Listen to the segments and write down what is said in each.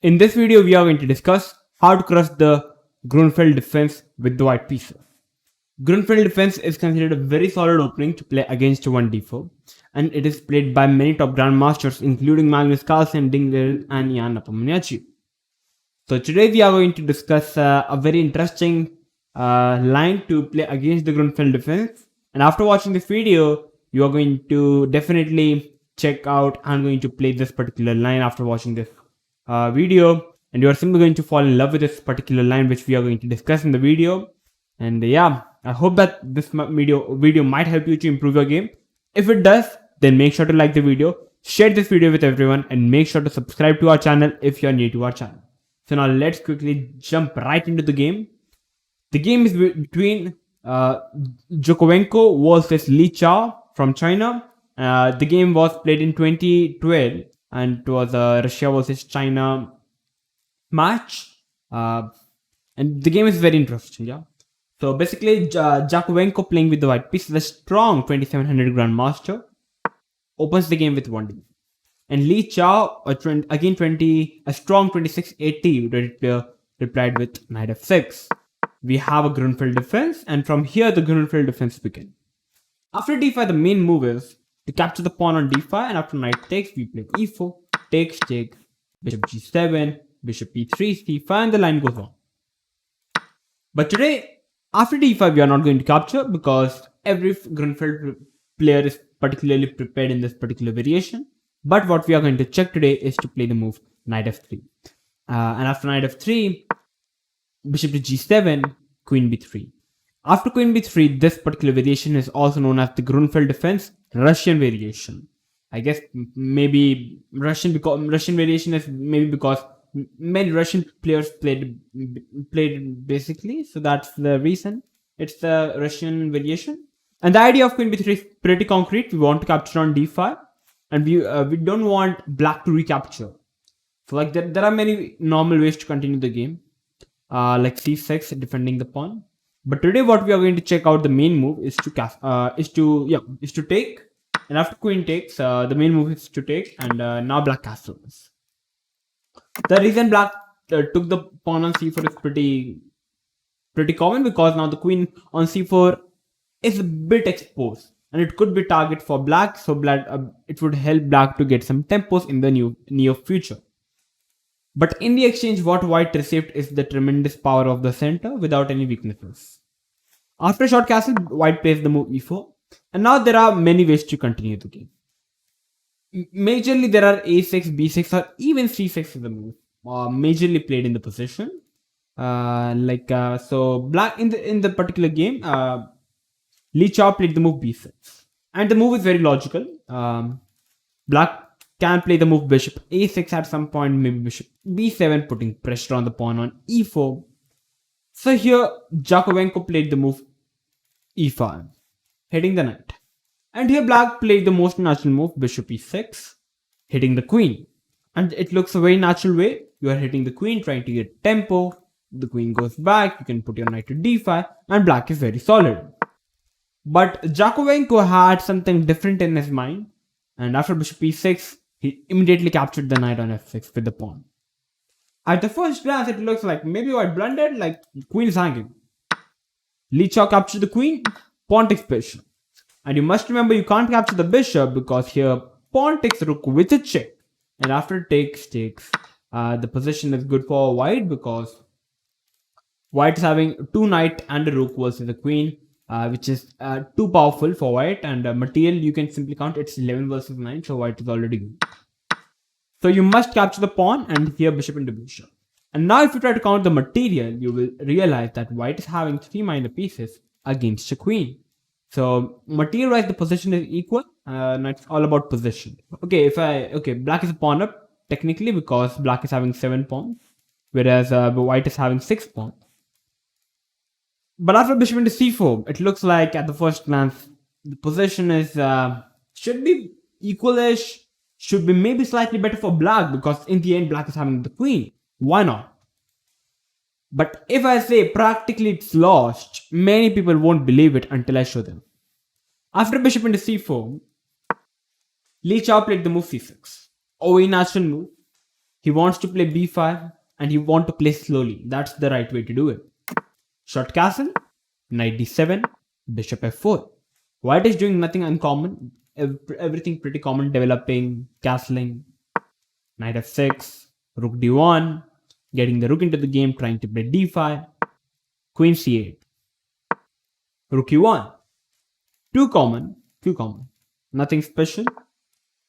In this video, we are going to discuss how to crush the Grunfeld Defence with the white pieces. Grunfeld Defence is considered a very solid opening to play against 1d4, and it is played by many top grandmasters including Magnus Carlsen, Dingler and Jan Nepomniachtchi. So today we are going to discuss a very interesting line to play against the Grunfeld Defence, and after watching this video, you are going to definitely check out I'm going to play this particular line after watching this video, and you are simply going to fall in love with this particular line which we are going to discuss in the video. And yeah, I hope that this video might help you to improve your game. If it does, then make sure to like the video, share this video with everyone, and make sure to subscribe to our channel if you are new to our channel. So now let's quickly jump right into the game. The game is between Djokovenko versus Li Chao from China. The game was played in 2012 and it was a Russia versus China match. And the game is very interesting, yeah. So basically, Djokovenko playing with the white piece, the strong 2700 grandmaster, opens the game with 1d. And Li Chao, a strong 2680 ready player, replied with knight f6. We have a Grunfeld defense, and from here the Grunfeld defense begins. After d5, the main move is to capture the pawn on d5, and after knight takes, we play e4, takes, bishop g7, bishop e3, c5, and the line goes on. But today, after d5, we are not going to capture because every Grunfeld player is particularly prepared in this particular variation. But what we are going to check today is to play the move knight f3. And after knight f3, bishop to g7, queen b3. After queen b3, this particular variation is also known as the Grunfeld defense Russian variation. I guess maybe Russian variation is maybe because many Russian players played basically, so that's the reason it's the Russian variation. And the idea of queen b3 is pretty concrete. We want to capture on d5, and we don't want black to recapture. So like there are many normal ways to continue the game, like c6, defending the pawn. But today what we are going to check out, the main move is to take, and after queen takes, the main move is to take, and now black castles. The reason black took the pawn on c4 is pretty common because now the queen on c4 is a bit exposed, and it could be target for black. So it would help black to get some tempos in the near future. But in the exchange, what white received is the tremendous power of the center without any weaknesses. After short castle, white plays the move e4, and now there are many ways to continue the game. Majorly, there are a6, b6, or even c6 is the move, majorly played in the position. So black in the particular game, Li Chao played the move b6, and the move is very logical. Black can play the move bishop a6 at some point, maybe bishop b7, putting pressure on the pawn on e4. So here Djokovenko played the move e5, hitting the knight. And here black played the most natural move, bishop e6, hitting the queen. And it looks a very natural way. You are hitting the queen, trying to get tempo. The queen goes back, you can put your knight to d5, and black is very solid. But Djokovenko had something different in his mind, and after bishop e6, he immediately captured the knight on f6 with the pawn. At the first glance, it looks like maybe white blundered, like queen is hanging. Li Chao captured the queen, pawn takes bishop. And you must remember you can't capture the bishop because here pawn takes rook with a check. And after takes, the position is good for white because white is having two knight and a rook versus the queen, which is too powerful for white. And material you can simply count, it's 11 versus 9, so white is already good. So you must capture the pawn, and here bishop into bishop. And now if you try to count the material, you will realize that white is having 3 minor pieces against the queen. So material-wise, the position is equal, and it's all about position. Black is a pawn up technically because black is having 7 pawns, whereas white is having 6 pawns. But after bishop into c4, it looks like at the first glance the position is should be equalish, should be maybe slightly better for black because in the end black is having the queen. Why not? But if I say practically it's lost, many people won't believe it until I show them. After bishop into c4, Li Chao played the move c6. A very natural move. He wants to play b5 and he wants to play slowly. That's the right way to do it. Short castle, knight d7, bishop f4. White is doing nothing uncommon. Everything pretty common, developing, castling. Knight f6, rook d1, getting the rook into the game, trying to play d5. Queen c8, rook e1. Too common. Nothing special.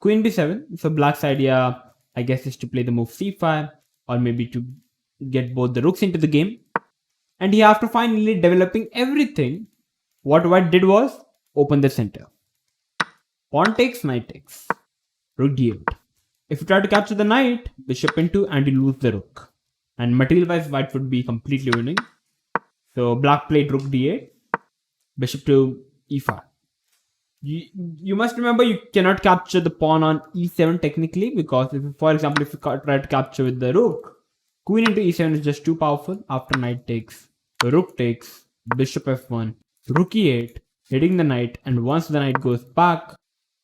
Queen b7. So black's idea, I guess, is to play the move c5 or maybe to get both the rooks into the game. And he after finally developing everything, what white did was open the center. Pawn takes, knight takes. Rook d8. If you try to capture the knight, bishop into and you lose the rook. And material wise, white would be completely winning. So black played rook d8, bishop to e5. You must remember you cannot capture the pawn on e7 technically, because for example, if you try to capture with the rook, queen into e7 is just too powerful. After knight takes, rook takes, bishop f1, rook e8, hitting the knight, and once the knight goes back,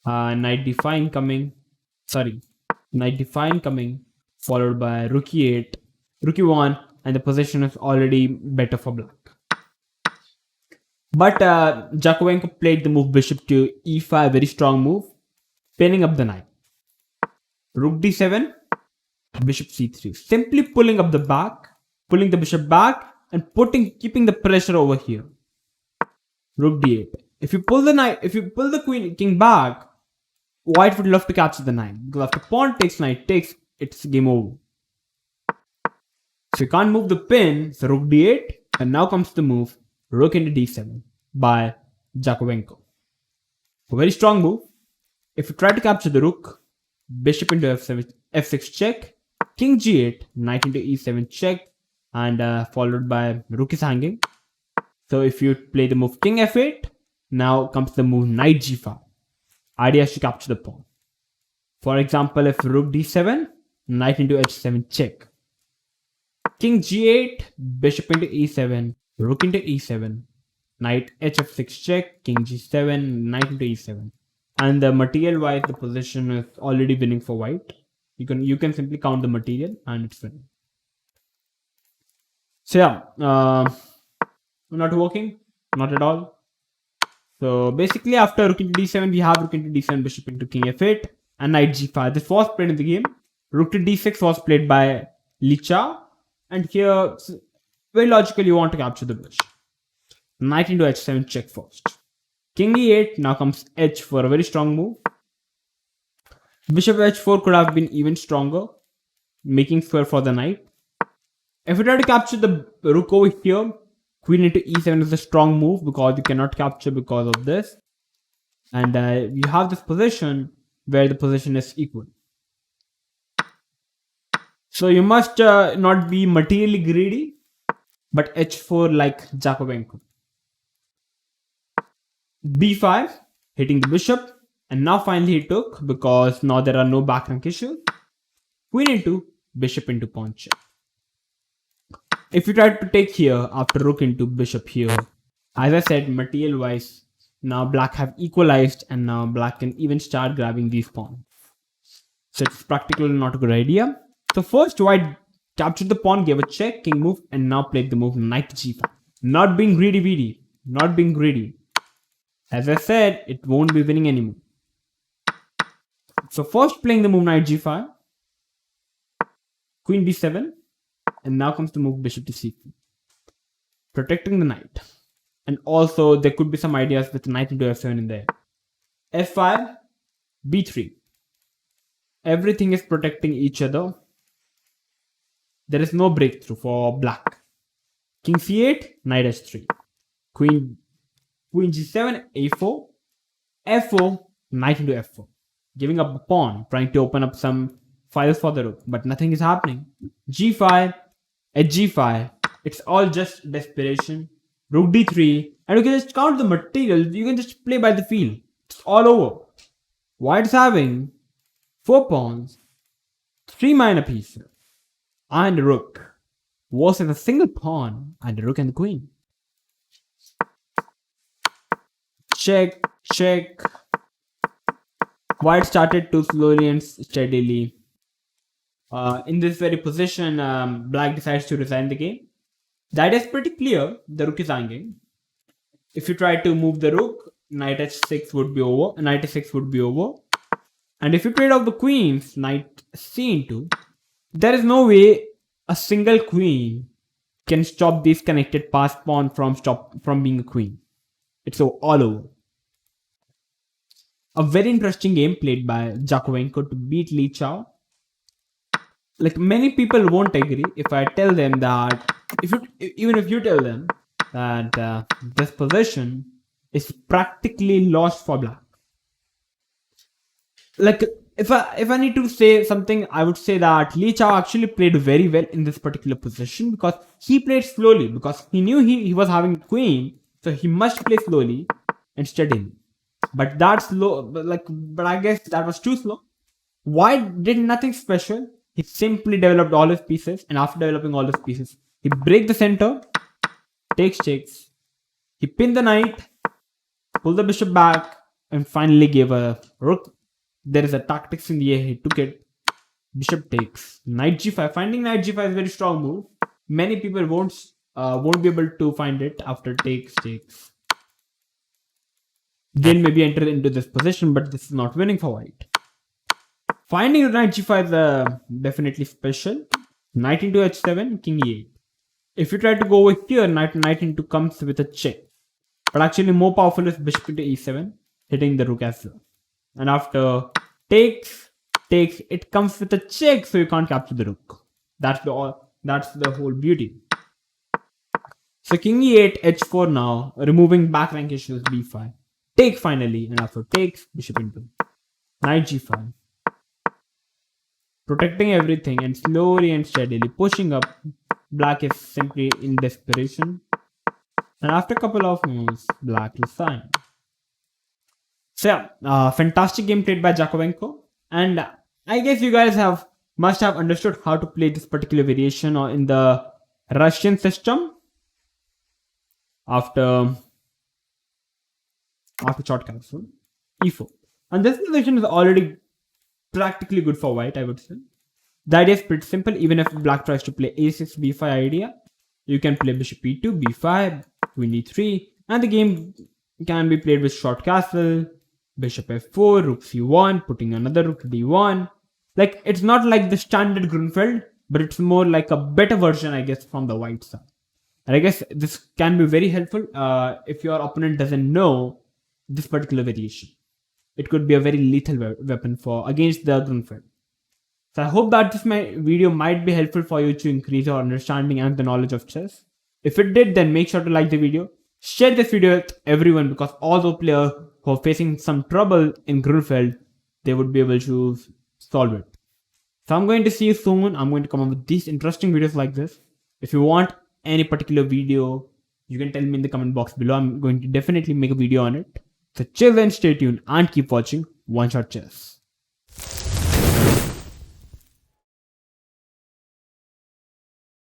knight d5 incoming, followed by rook e8, rook e1, and the position is already better for black. But Jakovenko played the move bishop to e5, very strong move, pinning up the knight. Rook d7, bishop c3, simply pulling the bishop back and keeping the pressure over here. Rook d8. If you pull the king back, white would love to capture the knight, because after pawn takes, knight takes, it's game over. So you can't move the pin, so rook d8, and now comes the move rook into d7 by Jakovenko. A very strong move. If you try to capture the rook, bishop into f6 check, king g8, knight into e7 check, and followed by rook is hanging. So if you play the move king f8, now comes the move knight g5. Idea is to capture the pawn. For example, if rook d7, knight into h7 check, king g8, bishop into e7, rook into e7, knight hf6 check, king g7, knight into e7. And the material wise, the position is already winning for white. You can simply count the material and it's winning. So yeah, not working, not at all. So basically after rook into d7, we have rook into d7, bishop into king f8, and knight g5. This was played in the game. Rook to d6 was played by Licha, and here very logically you want to capture the bishop. Knight into h7 check first. King e8, now comes h for a very strong move. Bishop h4 could have been even stronger, making square for the knight. If you try to capture the rook over here, queen into e7 is a strong move because you cannot capture because of this. And you have this position where the position is equal. So you must not be materially greedy, but h4 like Jakovenko. b5, hitting the bishop, and now finally he took because now there are no back rank issues. Queen into, bishop into pawn check. If you try to take here after rook into bishop here, as I said, material wise, now black have equalized and now black can even start grabbing these pawns. So it's practically not a good idea. So first white captured the pawn, gave a check, king move, and now played the move knight g5. Not being greedy, not being greedy. As I said, it won't be winning anymore. So first playing the move knight g5, queen b7, and now comes the move bishop to c3, protecting the knight. And also there could be some ideas with knight into f7 in there. f5, b3. Everything is protecting each other. There is no breakthrough for black. King c8, knight h3, queen g7, a4, f4, knight into f4, giving up a pawn, trying to open up some files for the rook, but nothing is happening. g5, at g5, it's all just desperation. Rook d3, and you can just count the material. You can just play by the field. It's all over. White's having 4 pawns, 3 minor pieces, and a rook versus a single pawn and the rook and the queen. Check, check. White started to slowly and steadily In this very position, black decides to resign the game. The idea is pretty clear. The rook is hanging. If you try to move the rook, knight h6 would be over. Knight h6 would be over. And if you trade off the queens, knight c2, there is no way a single queen can stop this connected pass pawn from being a queen. It's all over. A very interesting game played by Jakovenko to beat Li Chao. Like, many people won't agree if I tell them that even if you tell them that this position is practically lost for black. Like, if I need to say something, I would say that Li Chao actually played very well in this particular position because he played slowly, because he knew he was having queen, so he must play slowly and steadily. But that's slow. But I guess that was too slow. White did nothing special. He simply developed all his pieces, and after developing all his pieces, he break the center, takes, he pinned the knight, pulled the bishop back, and finally gave a rook. There is a tactics in the air. He took it. Bishop takes. Knight g5. Finding knight g5 is a very strong move. Many people won't be able to find it after takes. Then maybe enter into this position, but this is not winning for white. Finding knight g5 is definitely special. Knight into h7, king e8. If you try to go over here, knight into comes with a check. But actually more powerful is bishop into e7, hitting the rook as well. And after takes, it comes with a check, so you can't capture the rook. That's the whole beauty. So king e8, h4 now, removing back rank issues, b5. Take finally, and after takes, bishop into knight g5. Protecting everything and slowly and steadily pushing up. Black is simply in desperation. And after a couple of moves, black resigned. So yeah, fantastic game played by Jakovenko. And I guess you guys must have understood how to play this particular variation in the Russian system after short castle, e4. And this position is already practically good for white, I would say. The idea is pretty simple. Even if black tries to play a6, b5 idea, you can play bishop e2, b5, queen e3, and the game can be played with short castle, bishop f4, rook c1, putting another rook d1. Like, it's not like the standard Grunfeld, but it's more like a better version, I guess, from the white side. And I guess this can be very helpful if your opponent doesn't know this particular variation. It could be a very lethal weapon against the Grunfeld. So I hope that this video might be helpful for you to increase your understanding and the knowledge of chess. If it did, then make sure to like the video. Share this video with everyone, because all the players who are facing some trouble in Grunfeld, they would be able to solve it. So I'm going to see you soon. I'm going to come up with these interesting videos like this. If you want any particular video, you can tell me in the comment box below. I'm going to definitely make a video on it. So chill and stay tuned and keep watching Oneshot Chess.